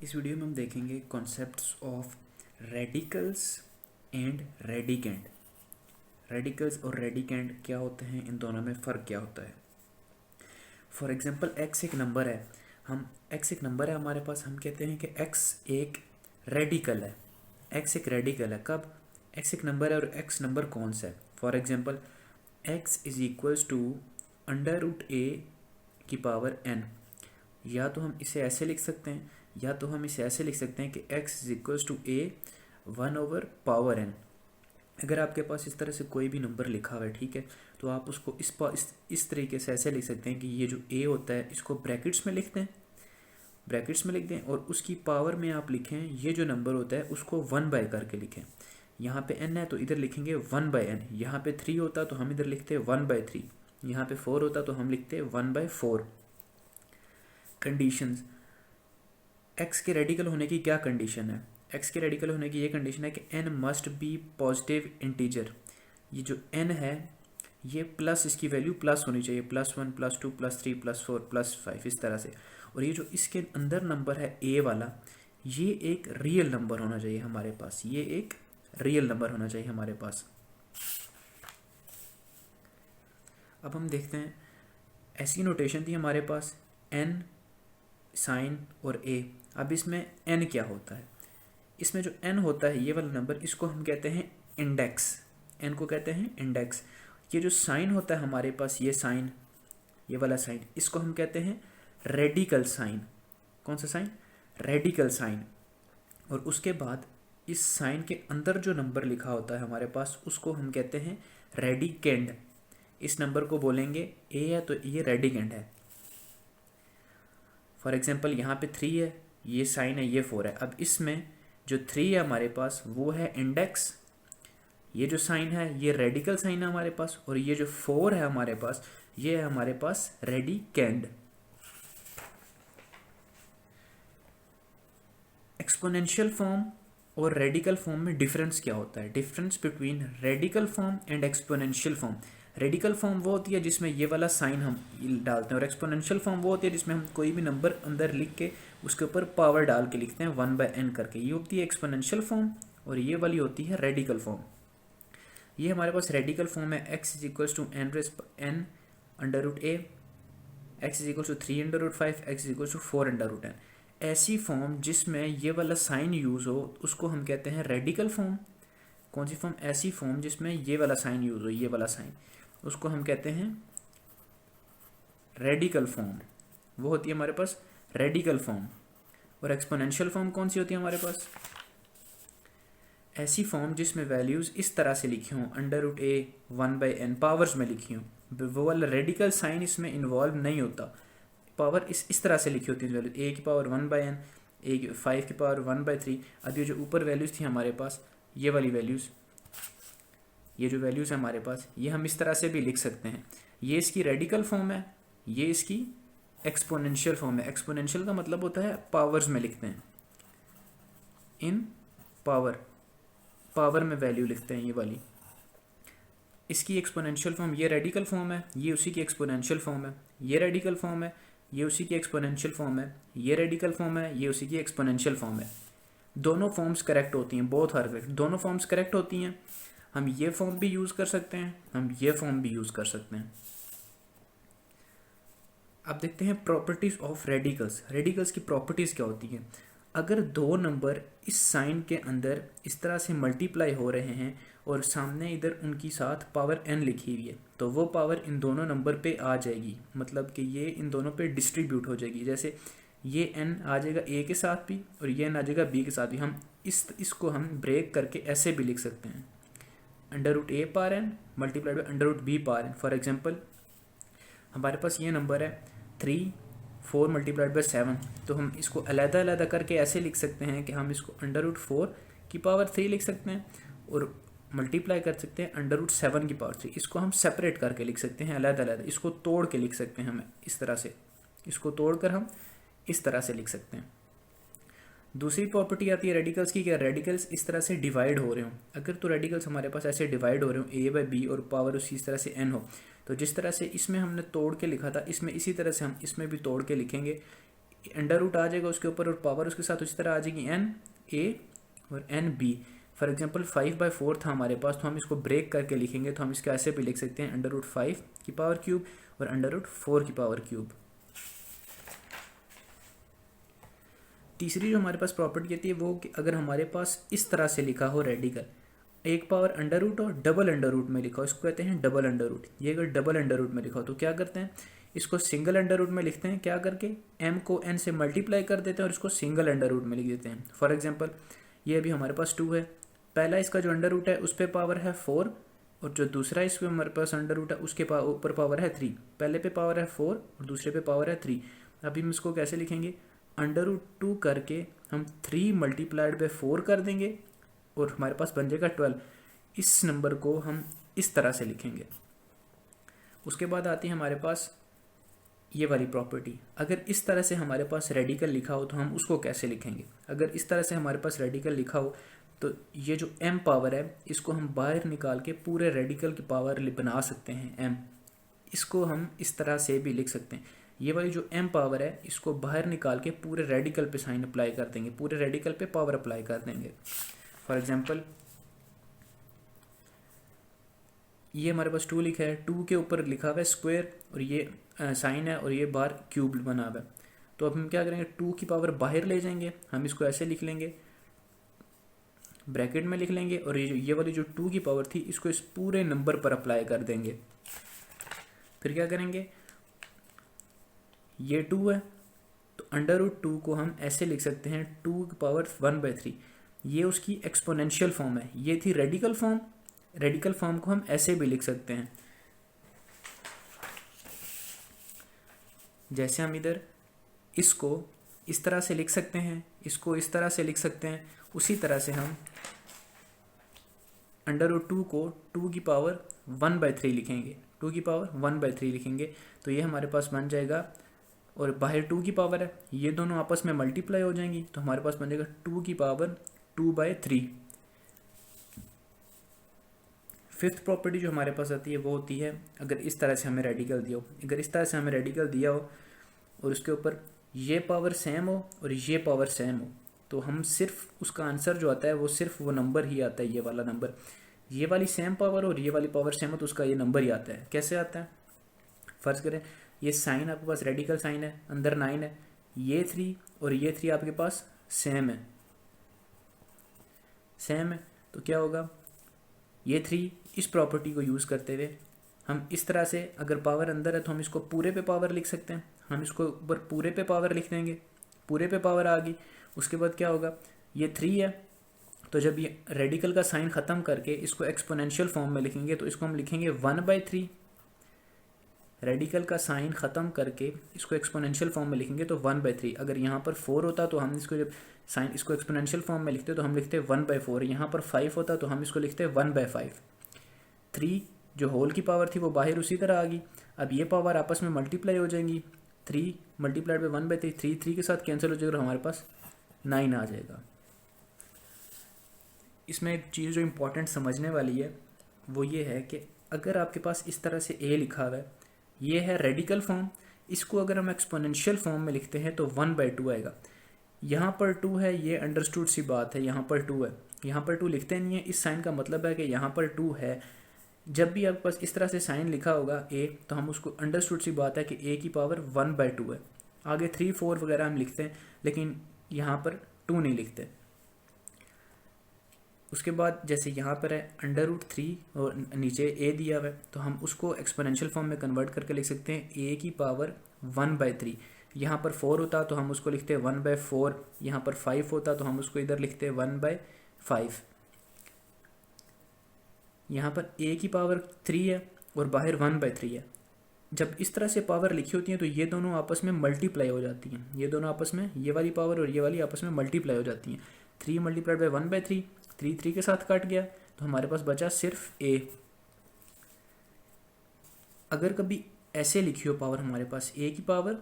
इस वीडियो में हम देखेंगे concepts of radicals and radicand. Radicals और रेडिकेंड क्या होते हैं, इन दोनों में फ़र्क क्या होता है। फॉर एग्जांपल x एक नंबर है, हमारे पास, हम कहते हैं कि x एक रेडिकल है। x एक रेडिकल है कब? x एक नंबर है और x नंबर कौन सा है? For example x is equals to √a की पावर n। या तो हम इसे ऐसे लिख सकते हैं या तो हम इसे ऐसे लिख सकते हैं कि x is equals to a 1/पावर n। अगर आपके पास इस तरह से कोई भी नंबर लिखा हुआ है, ठीक है, तो आप उसको इस तरीके से ऐसे लिख सकते हैं कि ये जो a होता है इसको ब्रैकेट्स में लिख दें और उसकी पावर में आप लिखें ये जो नंबर होता है उसको 1 करके लिखें। यहाँ पे n है तो इधर लिखेंगे 1/n। यहाँ पे 3 होता तो हम इधर लिखते 1/3। यहाँ पे 4 होता तो हम लिखते 1/4। कंडीशंस, x के रेडिकल होने की क्या कंडीशन है? x के रेडिकल होने की ये कंडीशन है कि n must be positive integer. ये जो n है ये प्लस, इसकी वैल्यू प्लस होनी चाहिए, +1 +2 +3 +4 +5 इस तरह से। और ये जो इसके अंदर नंबर है a वाला, ये एक रियल नंबर होना चाहिए हमारे पास, ये एक रियल नंबर होना चाहिए हमारे पास। अब हम देखते हैं, ऐसी नोटेशन थी हमारे पास n साइन और a। अब इसमें n क्या होता है? इसमें जो n होता है ये वाला नंबर, इसको हम कहते हैं इंडेक्स। n को कहते हैं इंडेक्स। ये जो साइन होता है हमारे पास, ये साइन, ये वाला साइन, इसको हम कहते हैं रेडिकल साइन। कौन सा साइन? Radical sign. और उसके बाद इस साइन के अंदर जो नंबर लिखा होता है हमारे पास उसको हम कहते हैं रेडिकेंड। इस नंबर को बोलेंगे a है तो ये रेडिकेंड है। फॉर एग्जांपल यहाँ पे 3 है, ये साइन है, ये 4 है। अब इसमें जो 3 है हमारे पास वो है इंडेक्स, ये जो साइन है ये रेडिकल साइन है हमारे पास, और ये जो 4 है हमारे पास ये है हमारे पास रेडिकेंड। एक्सपोनेंशियल फॉर्म और रेडिकल फॉर्म में डिफरेंस क्या होता है? Difference between radical form and exponential form. Radical form वो होती है जिसमें ये वाला साइन हम डालते हैं, और एक्सपोनेंशियल फॉर्म वो होती है जिसमें हम कोई भी नंबर अंदर लिख के उसके ऊपर पावर डाल के लिखते हैं 1/n करके। ये होती है एक्सपोनेंशियल फॉर्म और ये वाली होती है रेडिकल फॉर्म। ये हमारे पास रेडिकल फॉर्म है x is equals to n/√a, x is equals to 3/5, x is equals to 4/n। ऐसी फॉर्म जिसमें ये वाला साइन यूज़ हो उसको हम कहते हैं रेडिकल फॉर्म। कौन सी फॉर्म? ऐसी फॉर्म जिसमें ये वाला साइन यूज़ हो, ये वाला साइन, उसको हम कहते हैं रेडिकल फॉर्म। वो होती है हमारे पास रेडिकल फॉर्म। और एक्सपोनेंशियल फॉर्म कौन सी होती है हमारे पास? ऐसी फॉर्म जिसमें वैल्यूज़ इस तरह से लिखी हों, √a 1/n पावर्स में लिखी हों। वो वाला रेडिकल साइन इसमें इन्वॉल्व नहीं होता, पावर इस तरह से लिखी होती है वैल्यू, a की पावर 1/n, 5 की पावर 1/3। अब ये जो ऊपर वैल्यूज़ थी हमारे पास, ये वाली वैल्यूज़, ये जो वैल्यूज़ है हमारे पास, ये हम इस तरह से भी लिख सकते हैं। ये इसकी रेडिकल फॉर्म है, ये इसकी एक्सपोनेंशियल फॉर्म है। एक्सपोनेंशियल का मतलब होता है पावर्स में लिखते हैं, इन पावर में वैल्यू लिखते हैं, ये वाली। इसकी एक्सपोनेंशियल फॉर्म ये रेडिकल फॉर्म है, ये उसी की एक्सपोनेंशियल फॉर्म है। ये रेडिकल फॉर्म है, ये उसी की एक्सपोनेंशियल फॉर्म है। ये रेडिकल फॉर्म है, ये उसी की एक्सपोनेंशियल फॉर्म है। दोनों फॉर्म्स करेक्ट होती हैं, बोथ आर करेक्ट, दोनों फॉर्म्स करेक्ट होती हैं। हम ये फॉर्म भी यूज़ कर सकते हैं, हम ये फॉर्म भी यूज़ कर सकते हैं। अब देखते हैं प्रॉपर्टीज़ ऑफ रेडिकल्स। रेडिकल्स की प्रॉपर्टीज़ क्या होती हैं? अगर दो नंबर इस साइन के अंदर इस तरह से मल्टीप्लाई हो रहे हैं और सामने इधर उनकी साथ पावर n लिखी हुई है, तो वो पावर इन दोनों नंबर पे आ जाएगी, मतलब कि ये इन दोनों पे डिस्ट्रीब्यूट हो जाएगी। जैसे ये n आ जाएगा a के साथ भी और ये n आ जाएगा b के साथ भी। हम इसको हम ब्रेक करके ऐसे भी लिख सकते हैं, √a power n multiplied by √b power n। For example हमारे पास ये नंबर है 3 4 मल्टीप्लाइड बाई 7, तो हम इसको अलग-अलग करके ऐसे लिख सकते हैं कि हम इसको √4 की पावर 3 लिख सकते हैं और मल्टीप्लाई कर सकते हैं √7 की पावर 3। इसको हम सेपरेट करके लिख सकते हैं, अलग-अलग, इसको तोड़ के लिख सकते हैं हम इस तरह से, इसको तोड़कर हम इस तरह से लिख सकते हैं। दूसरी प्रॉपर्टी आती है रेडिकल्स की, क्या रेडिकल्स इस तरह से डिवाइड हो रहे हो। अगर तो रेडिकल्स हमारे पास ऐसे डिवाइड हो रहे हो a/b और पावर उसी तरह से n हो, तो जिस तरह से इसमें हमने तोड़ के लिखा था, इसमें इसी तरह से हम इसमें भी तोड़ के लिखेंगे। अंडर रूट आ जाएगा उसके ऊपर और पावर उसके साथ उसी तरह आ जाएगी एन ए और एन बी। फॉर एग्जांपल 5/4 था हमारे पास, तो हम इसको ब्रेक करके लिखेंगे तो हम इसको ऐसे भी लिख सकते हैं अंडर रूट 5 की पावर क्यूब और अंडर रूट 4 की पावर क्यूब। तीसरी जो हमारे पास प्रॉपर्टी आती है वो कि अगर हमारे पास इस तरह से लिखा हो रेडिकल, एक पावर अंडर रूट और डबल अंडर रूट में लिखा हो, इसको कहते हैं डबल अंडर रूट। ये अगर डबल अंडर रूट में लिखा हो तो क्या करते हैं, इसको सिंगल अंडर रूट में लिखते हैं, क्या करके m को n से मल्टीप्लाई कर देते हैं और इसको सिंगल अंडर रूट में लिख देते हैं। फॉर एग्जांपल ये अभी हमारे पास 2 है, पहला इसका जो अंडर रूट है उस पर पावर है 4 और जो दूसरा इसमें हमारे पास अंडर रूट है उसके ऊपर पावर है 3। पहले पे पावर है 4 और दूसरे पे पावर है 3। अभी हम इसको कैसे लिखेंगे, अंडर रूट 2 करके हम 3 मल्टीप्लाइड बाय 4 कर देंगे और हमारे पास बन जाएगा 12। इस नंबर को हम इस तरह से लिखेंगे। उसके बाद आती है हमारे पास ये वाली प्रॉपर्टी, अगर इस तरह से हमारे पास रेडिकल लिखा हो तो हम उसको कैसे लिखेंगे। अगर इस तरह से हमारे पास रेडिकल लिखा हो तो ये जो m पावर है इसको हम बाहर निकाल के पूरे रेडिकल की पावर बना सकते हैं m। इसको हम इस तरह से भी लिख सकते हैं, ये वाली जो m पावर है इसको बाहर निकाल के पूरे रेडिकल पे साइन अप्लाई कर देंगे, पूरे रेडिकल पे पावर अप्लाई कर देंगे। फॉर एग्जांपल ये हमारे पास 2 लिखा है, 2 के ऊपर लिखा हुआ है स्क्वायर और ये साइन है और ये बाहर क्यूब बना हुआ है। तो अब हम क्या करेंगे, 2 की पावर बाहर ले जाएंगे, हम इसको ऐसे लिख लेंगे, ब्रैकेट में लिख लेंगे और ये वाली जो 2 की पावर थी इसको इस पूरे नंबर पर अप्लाई कर देंगे। फिर क्या करेंगे, ये 2 है तो अंडर रूट 2 को हम ऐसे लिख सकते हैं 2 की पावर 1/3। ये उसकी एक्सपोनेंशियल फॉर्म है, ये थी रेडिकल फॉर्म। रेडिकल फॉर्म को हम ऐसे भी लिख सकते हैं, जैसे हम इधर इसको इस तरह से लिख सकते हैं, इसको इस तरह से लिख सकते हैं, उसी तरह से हम अंडर रूट 2 को 2 की पावर 1/3 लिखेंगे, 2 की पावर 1/3 लिखेंगे तो ये हमारे पास बन जाएगा। और बाहर 2 की पावर है, ये दोनों आपस में मल्टीप्लाई हो जाएंगी तो हमारे पास बन जाएगा 2 की पावर 2/3। फिफ्थ प्रॉपर्टी जो हमारे पास आती है वो होती है अगर इस तरह से हमें रेडिकल दिया हो, अगर इस तरह से हमें रेडिकल दिया हो और उसके ऊपर ये पावर सेम हो और ये पावर सेम हो तो हम सिर्फ उसका आंसर जो आता है वो सिर्फ वो नंबर ही आता है, ये वाला नंबर। ये वाली सेम पावर और ये वाली पावर सेम हो तो उसका ये नंबर ही आता है। कैसे आता है, फर्ज करें ये साइन आपके पास रेडिकल साइन है, अंदर 9 है, ये 3 और ये 3 आपके पास सेम है, सेम है तो क्या होगा, ये 3 इस प्रॉपर्टी को यूज़ करते हुए हम इस तरह से अगर पावर अंदर है तो हम इसको पूरे पे पावर लिख सकते हैं, हम इसको ऊपर पूरे पे पावर लिख देंगे, पूरे पे पावर आ गई। उसके बाद क्या होगा, ये 3 है तो जब ये रेडिकल का साइन ख़त्म करके इसको एक्सपोनेंशियल फॉर्म में लिखेंगे तो इसको हम लिखेंगे 1/3। रेडिकल का साइन ख़त्म करके इसको एक्सपोनेंशियल फॉर्म में लिखेंगे तो 1/3। अगर यहाँ पर 4 होता तो हम इसको जब साइन इसको एक्सपोनेंशियल फॉर्म में लिखते तो हम लिखते 1/4। यहाँ पर 5 होता तो हम इसको लिखते 1/5। 3 जो होल की पावर थी वो बाहर उसी तरह आ गई। अब ये पावर आपस में मल्टीप्लाई हो जाएंगी, 3 मल्टीप्लाइड बाई 1/3, 3 के साथ कैंसिल हो जाएगा और हमारे पास 9 आ जाएगा। इसमें एक चीज़ जो इम्पोर्टेंट समझने वाली है वो ये है कि अगर आपके पास इस तरह से a लिखा हुआ है, ये है रेडिकल फॉर्म, इसको अगर हम एक्सपोनेंशियल फॉर्म में लिखते हैं तो 1/2 आएगा। यहाँ पर 2 है, ये अंडरस्टूड सी बात है, यहाँ पर 2 है, यहाँ पर 2 लिखते नहीं है। इस साइन का मतलब है कि यहाँ पर 2 है। जब भी आपके पास इस तरह से साइन लिखा होगा a तो हम उसको अंडरस्टूड सी बात है कि a की पावर 1/2 है। आगे 3, 4 वगैरह हम लिखते हैं लेकिन यहाँ पर 2 नहीं लिखते। उसके बाद जैसे यहाँ पर है अंडर रूट 3 और नीचे a दिया हुआ है तो हम उसको एक्सपोनेंशियल फॉर्म में कन्वर्ट करके लिख सकते हैं a की पावर 1/3। यहाँ पर 4 होता तो हम उसको लिखते 1/4, यहाँ पर 5 होता तो हम उसको इधर लिखते 1/5। यहाँ पर a की पावर 3 है और बाहर 1/3 है। जब इस तरह से पावर लिखी होती हैं तो ये दोनों आपस में मल्टीप्लाई हो जाती हैं, ये दोनों आपस में, ये वाली पावर और ये वाली आपस में मल्टीप्लाई हो जाती हैं। 3 मल्टीप्लाइड बाई 1/3, 3 के साथ कट गया तो हमारे पास बचा सिर्फ a। अगर कभी ऐसे लिखी हो पावर हमारे पास a की पावर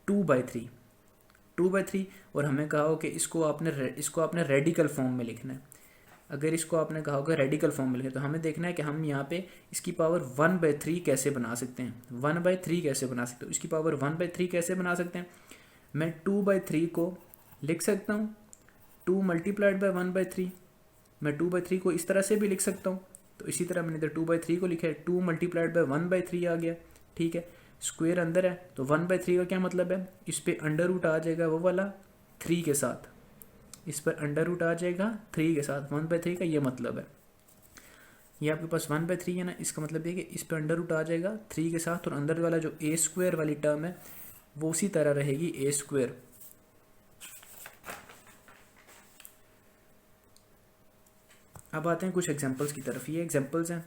2/3 और हमें कहा हो कि इसको आपने रेडिकल फॉर्म में लिखना है। अगर इसको आपने कहा होगा रेडिकल फॉर्म में लिखना तो हमें देखना है कि हम यहाँ पे इसकी पावर 1/3 कैसे बना सकते हैं। 1/3 कैसे बना सकते हो, इसकी पावर 1/3 कैसे बना सकते हैं। मैं 2/3 को लिख सकता हूँ 2 मल्टीप्लाइड बाई 1/3। मैं 2/3 को इस तरह से भी लिख सकता हूँ, तो इसी तरह मैंने इधर 2/3 को लिखा है, 2 मल्टीप्लाइड बाई 1/3 आ गया। ठीक है, स्क्वायर अंदर है तो 1/3 का क्या मतलब है, इस पर अंडर रूट आ जाएगा वो वाला 3 के साथ, इस पर अंडर रूट आ जाएगा 3 के साथ। 1/3 का ये मतलब है, ये आपके पास 1/3 है ना, इसका मतलब ये कि इस पर अंडर रूट आ जाएगा 3 के साथ, और अंदर वाला जो ए स्क्वायर वाली टर्म है वो उसी तरह रहेगी ए स्क्वायर। अब आते हैं कुछ एग्जांपल्स की तरफ। ये एग्जांपल्स हैं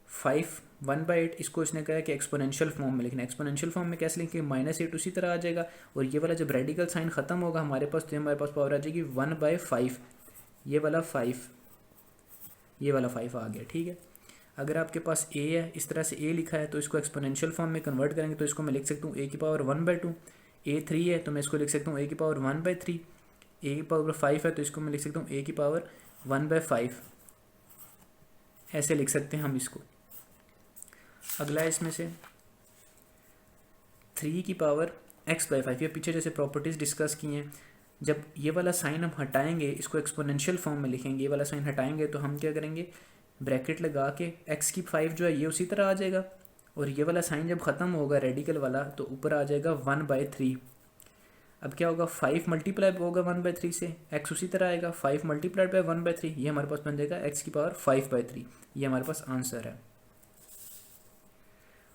5 1/8, इसको इसने कहा है कि एक्सपोनेंशियल फॉर्म में लिखना है। एक्सपोनेंशियल फॉर्म में कैसे लिखेंगे, -8 उसी तरह आ जाएगा, और ये वाला जब रेडिकल साइन ख़त्म होगा हमारे पास तो हमारे पास पावर आ जाएगी 1/5, ये वाला 5, ये वाला 5 आ गया। ठीक है, अगर आपके पास a है, इस तरह से a लिखा है, तो इसको एक्सपोनेंशियल फॉर्म में कन्वर्ट करेंगे तो इसको मैं लिख सकता हूँ a की पावर 1/2। a 3 है तो मैं इसको लिख सकता हूँ a की पावर 1/3। a की पावर 5 है तो इसको मैं लिख सकता हूँ a की पावर 1/5। ऐसे लिख सकते हैं हम इसको। अगला है इसमें से 3 की पावर x/5। ये पीछे जैसे प्रॉपर्टीज़ डिस्कस की हैं, जब ये वाला साइन हम हटाएंगे, इसको एक्सपोनेंशियल फॉर्म में लिखेंगे, ये वाला साइन हटाएंगे तो हम क्या करेंगे, ब्रैकेट लगा के x की 5 जो है ये उसी तरह आ जाएगा, और ये वाला साइन जब ख़त्म होगा रेडिकल वाला तो ऊपर आ जाएगा 1/3। अब क्या होगा, 5 मल्टीप्लाई होगा 1/3 से, x उसी तरह आएगा 5 मल्टीप्लाइड बाई 1/3, ये हमारे पास बन जाएगा x की पावर 5/3। ये हमारे पास आंसर है।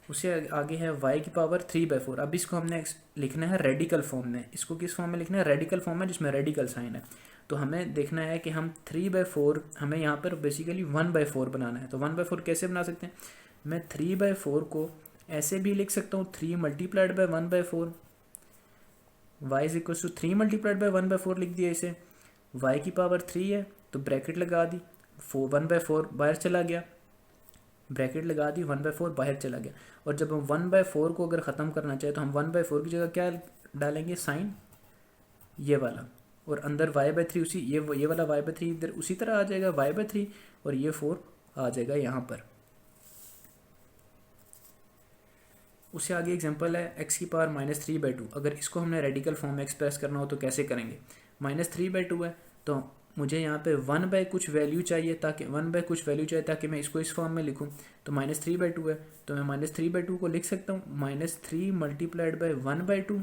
उससे आगे है y की पावर 3/4। अब इसको हमने लिखना है रेडिकल फॉर्म में। इसको किस फॉर्म में लिखना है, रेडिकल फॉर्म में जिसमें रेडिकल साइन है। तो हमें देखना है कि हम 3/4, हमें यहाँ पर बेसिकली 1/4 बनाना है। तो 1/4 कैसे बना सकते हैं, मैं 3/4 को ऐसे भी लिख सकता हूँ 3 multiplied by 1/4, y is equal to 3 multiplied by 1/4 लिख दिया इसे। y की पावर 3 है तो ब्रैकेट लगा दी, 1/4 बाहर चला गया, ब्रैकेट लगा दी, 1/4 बाहर चला गया। और जब हम 1/4 को अगर ख़त्म करना चाहे तो हम 1/4 की जगह क्या डालेंगे, साइन ये वाला, और अंदर y/3 उसी ये वाला y/3 इधर उसी तरह आ जाएगा y/3, और ये 4 आ जाएगा यहाँ पर। उससे आगे एग्जांपल है x की पावर -3/2। अगर इसको हमने रेडिकल फॉर्म में एक्सप्रेस करना हो तो कैसे करेंगे, -3/2 है तो मुझे यहाँ पे 1 कुछ वैल्यू चाहिए, ताकि 1 कुछ वैल्यू चाहिए ताकि मैं इसको इस फॉर्म में लिखूँ। तो -3/2 है तो मैं -3/2 को लिख सकता हूँ -3 मल्टीप्लाइड बाई 1/2।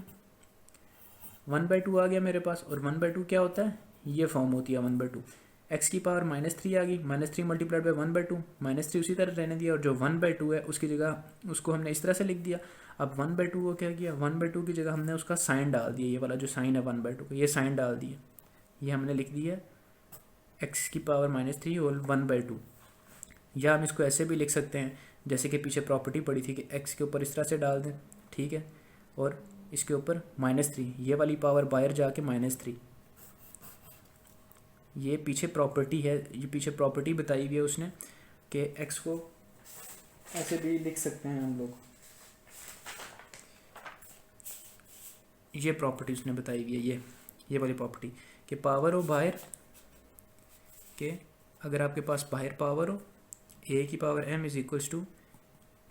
1/2 आ गया मेरे पास, और 1/2 क्या होता है, ये फॉर्म होती है 1/2। x की पावर -3 आ गई, -3 मल्टीप्लाइड बाई 1/2, -3 उसी तरह रहने दिया, और जो 1/2 है उसकी जगह उसको हमने इस तरह से लिख दिया। अब 1/2 को क्या किया, 1/2 की जगह हमने उसका साइन डाल दिया, ये वाला जो साइन है 1/2 का, ये साइन डाल दिया, ये हमने लिख दिया x की पावर -3 होल 1/2। या हम इसको ऐसे भी लिख सकते हैं जैसे कि पीछे प्रॉपर्टी पड़ी थी कि x के ऊपर इस तरह से डाल दें, ठीक है, और इसके ऊपर -3, ये वाली पावर बाहर जाके -3। ये पीछे प्रॉपर्टी है, ये पीछे प्रॉपर्टी बताई हुई है उसने कि x को ऐसे भी लिख सकते हैं हम लोग। ये प्रॉपर्टी उसने बताई हुई है, ये वाली प्रॉपर्टी कि पावर हो बाहर के, अगर आपके पास बाहर पावर हो a की power m is equals to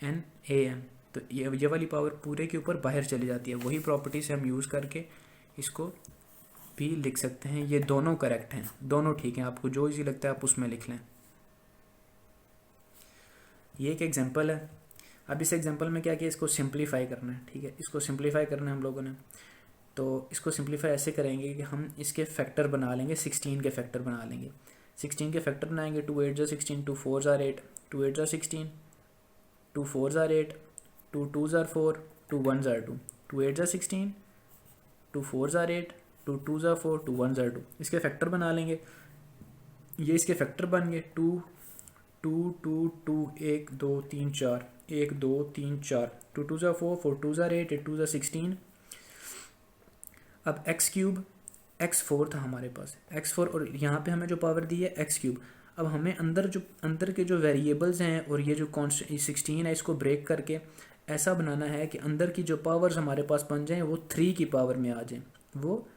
n/am, तो ये वाली पावर पूरे के ऊपर बाहर चली जाती है। वही प्रॉपर्टी से हम यूज़ करके इसको भी लिख सकते हैं। ये दोनों करेक्ट हैं, दोनों ठीक हैं, आपको जो इजी लगता है आप उसमें लिख लें। ये एक एग्जांपल है। अब इस एग्जांपल में क्या किया, इसको सिंप्लीफाई करना है, ठीक है, इसको सिंप्लीफाई करना है हम लोगों ने। तो इसको सिंप्लीफाई ऐसे करेंगे कि हम इसके फैक्टर बना लेंगे, 16 के फैक्टर बना लेंगे। 16 के फैक्टर बनाएंगे, 2 8 16, 2 4 8, 2 8 16, 2 4 8, 2 2 4, 2 1 2, 2 8 16, 2 4 8, 2 2 4, 2 1 2। इसके फैक्टर बना लेंगे, ये इसके फैक्टर बन गए 2 2 2 2 1 2 3 4 1 2 3 4, 2 2 4, 4 2 8, 8 2 16। अब एक्स क्यूब, x4 था हमारे पास, x4, और यहाँ पे हमें जो पावर दी है x3। अब हमें अंदर के जो वेरिएबल्स हैं और ये जो कॉन्स्टेंट 16 है, इसको ब्रेक करके ऐसा बनाना है कि अंदर की जो पावर्स हमारे पास बन जाएँ वो 3 की पावर में आ जाएँ, वो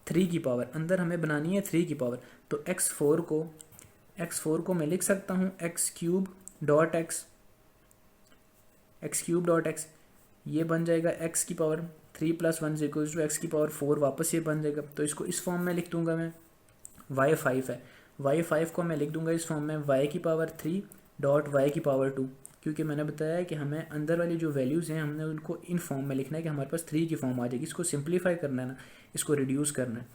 3 की पावर अंदर हमें बनानी है, 3 की पावर। तो x4 को मैं लिख सकता हूँ x³ डॉट x, ये बन जाएगा x की पावर 3 + 1 = x की पावर 4 वापस ये बन जाएगा। तो इसको इस फॉर्म में लिख दूंगा मैं, y5 है, y5 को मैं लिख दूंगा इस फॉर्म में y की पावर 3 डॉट y की पावर 2, क्योंकि मैंने बताया है कि हमें अंदर वाली जो वैल्यूज़ हैं हमने उनको इन फॉर्म में लिखना है कि हमारे पास 3 की फॉर्म आ जाएगी। इसको सिंप्लीफाई करना है ना, इसको रिड्यूस करना है,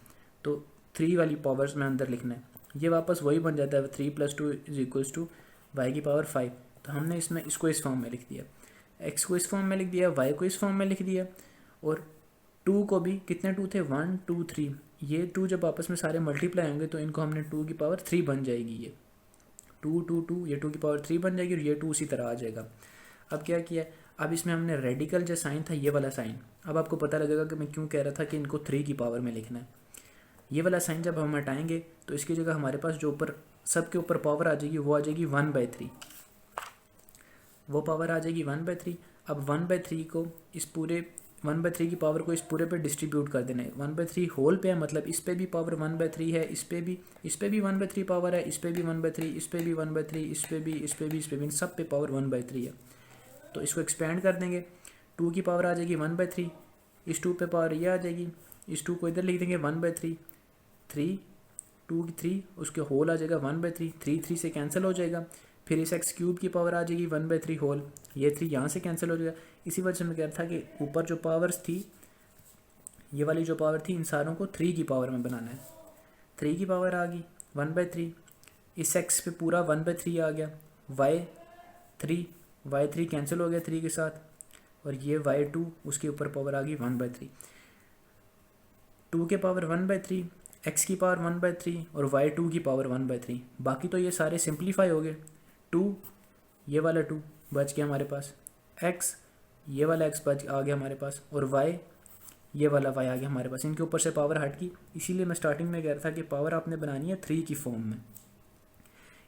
तो 3 वाली पावर्स में अंदर लिखना है। ये वापस वही बन जाता है 3 + 2 = y की पावर 5। तो हमने इसमें इसको इस फॉर्म में लिख दिया, x को इस फॉर्म में लिख दिया, y को इस फॉर्म में लिख दिया, और 2 को भी, कितने 2 थे, 1 2 3, ये 2 जब आपस में सारे मल्टीप्लाई होंगे तो इनको हमने 2 की पावर 3 बन जाएगी, ये 2 2 2, ये 2 की पावर 3 बन जाएगी और ये 2 उसी तरह आ जाएगा। अब क्या किया, अब इसमें हमने रेडिकल जो साइन था ये वाला साइन, अब आपको पता लगेगा कि मैं क्यों कह रहा था कि इनको 3 की पावर में लिखना है। ये वाला साइन जब हम हटाएंगे तो इसकी जगह हमारे पास जो ऊपर सब के ऊपर पावर आ जाएगी वो आ जाएगी 1/3, वो पावर आ जाएगी 1/3। अब 1/3 को इस पूरे 1/3 की पावर को इस पूरे पे डिस्ट्रीब्यूट कर देना है, 1/3 होल पे है, मतलब इस पे भी पावर 1/3 है, इस पे भी 1/3 पावर है, इस पे भी 1/3, इस पे भी 1/3, इस पे भी, इस पे भी, इस पे भी, इन सब पे पावर 1/3 है। तो इसको एक्सपेंड कर देंगे, 2 की पावर आ जाएगी 1/3, इस 2 पे पावर ये आ जाएगी, इस 2 को इधर लिख देंगे 1/3, 3 2 की 3, उसके होल आ जाएगा 1/3, 3 3 से कैंसिल हो जाएगा, फिर इस x³ की पावर आ जाएगी 1/3 होल, ये 3 यहाँ से कैंसिल हो जाएगा। इसी वजह से मैं कह रहा था कि ऊपर जो पावर्स थी, ये वाली जो पावर थी, इन सारों को 3 की पावर में बनाना है। 3 की पावर आ गई 1/3, इस x पे पूरा 1/3 आ गया, y3 कैंसिल हो गया 3 के साथ, और ये y2 उसके ऊपर पावर आ गई 1/3, 2 के पावर 1/3, x की पावर 1/3 और y2 की पावर 1/3। बाकी तो ये सारे सिंप्लीफाई हो गए, 2 ये वाला 2 बच गया हमारे पास, x ये वाला x बच आ गया हमारे पास, और y ये वाला y आ गया हमारे पास। इनके ऊपर से पावर हट गई, इसीलिए मैं स्टार्टिंग में कह रहा था कि पावर आपने बनानी है 3 की फॉर्म में।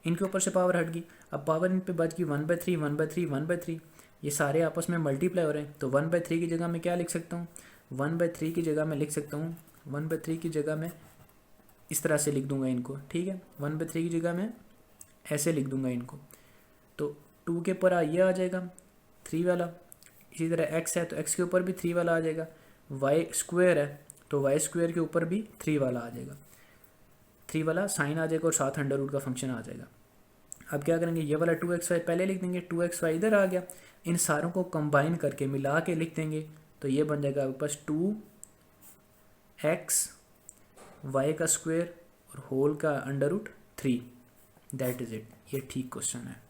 इनके ऊपर से पावर हट गई, अब पावर इन पे बच गई 1/3 1/3 1/3, ये सारे आपस में मल्टीप्लाई हो रहे हैं। तो 1/3 की जगह मैं क्या लिख सकता हूँ, 1/3 की जगह मैं लिख सकता हूँ, 1/3 की जगह मैं इस तरह से लिख दूंगा इनको, ठीक है, 1/3 की जगह मैं ऐसे लिख दूंगा इनको। तो 2 के ऊपर ये आ जाएगा 3 वाला, इसी तरह x है तो x के ऊपर भी 3 वाला आ जाएगा, y² है तो y² के ऊपर भी 3 वाला आ जाएगा, 3 वाला साइन आ जाएगा और साथ अंडर रूट का फंक्शन आ जाएगा। अब क्या करेंगे, ये वाला 2xy पहले लिख देंगे, 2xy इधर आ गया, इन सारों को कंबाइन करके मिला के लिख देंगे, तो ये बन जाएगा आपके पास 2x y का स्क्वायर और होल का under root 3, that is it. ये ठीक क्वेश्चन है।